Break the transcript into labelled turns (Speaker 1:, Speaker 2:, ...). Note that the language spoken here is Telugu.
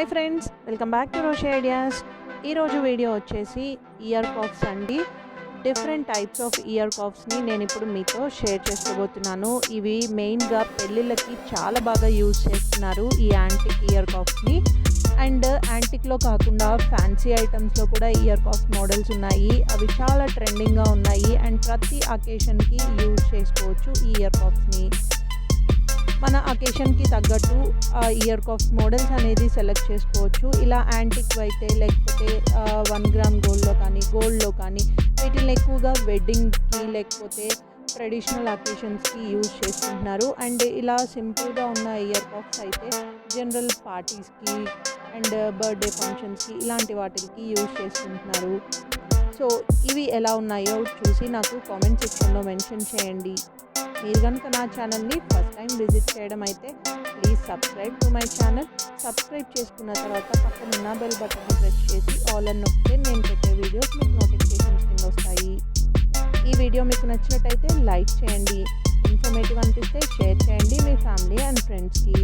Speaker 1: Hi friends, welcome back to Roshi ideas. ఈరోజు వీడియో వచ్చేసి ఇయర్ కాఫ్స్ అండి. డిఫరెంట్ టైప్స్ ఆఫ్ ఇయర్ కాఫ్స్ని నేను ఇప్పుడు మీతో షేర్ చేసుకోబోతున్నాను. ఇవి మెయిన్గా పెళ్ళిళ్ళకి చాలా బాగా యూజ్ చేస్తున్నారు ఈ యాంటిక్ ఇయర్ కాఫ్స్ని. అండ్ యాంటిక్లో కాకుండా ఫ్యాన్సీ ఐటమ్స్లో కూడా ఇయర్ కాఫ్స్ మోడల్స్ ఉన్నాయి. అవి చాలా ట్రెండింగ్గా ఉన్నాయి అండ్ ప్రతి అకేషన్కి యూజ్ చేసుకోవచ్చు ఈ ఇయర్ కాఫ్స్ని. మన అకేషన్కి తగ్గట్టు ఇయర్ కాఫ్స్ మోడల్స్ అనేది సెలెక్ట్ చేసుకోవచ్చు. ఇలా యాంటిక్ అయితే లేకపోతే 1 గ్రామ్ గోల్డ్లో కానీ వీటిని ఎక్కువగా వెడ్డింగ్కి లేకపోతే ట్రెడిషనల్ అకేషన్స్కి యూజ్ చేసుకుంటున్నారు. అండ్ ఇలా సింపుల్గా ఉన్న ఇయర్ కాఫ్స్ అయితే జనరల్ పార్టీస్కి అండ్ బర్త్డే ఫంక్షన్స్కి ఇలాంటి వాటికి యూజ్ చేసుకుంటున్నారు. సో ఇవి ఎలా ఉన్నాయో చూసి నాకు కామెంట్ సెక్షన్లో మెన్షన్ చేయండి. మీరు కనుక నా ఛానల్ని ఫస్ట్ టైం విజిట్ చేయడం అయితే please subscribe to my channel. Subscribe చేసుకున్న తర్వాత పక్కనున్న బెల్ బటన్ ప్రెస్ చేసి ఆల్ అని నొక్కితే నేను పెట్టే వీడియోస్ మీకు నోటిఫికేషన్స్ కింద వస్తాయి. ఈ వీడియో మీకు నచ్చినట్టయితే లైక్ చేయండి. ఇన్ఫర్మేటివ్ అనిపిస్తే షేర్ చేయండి మీ ఫ్యామిలీ అండ్ ఫ్రెండ్స్కి.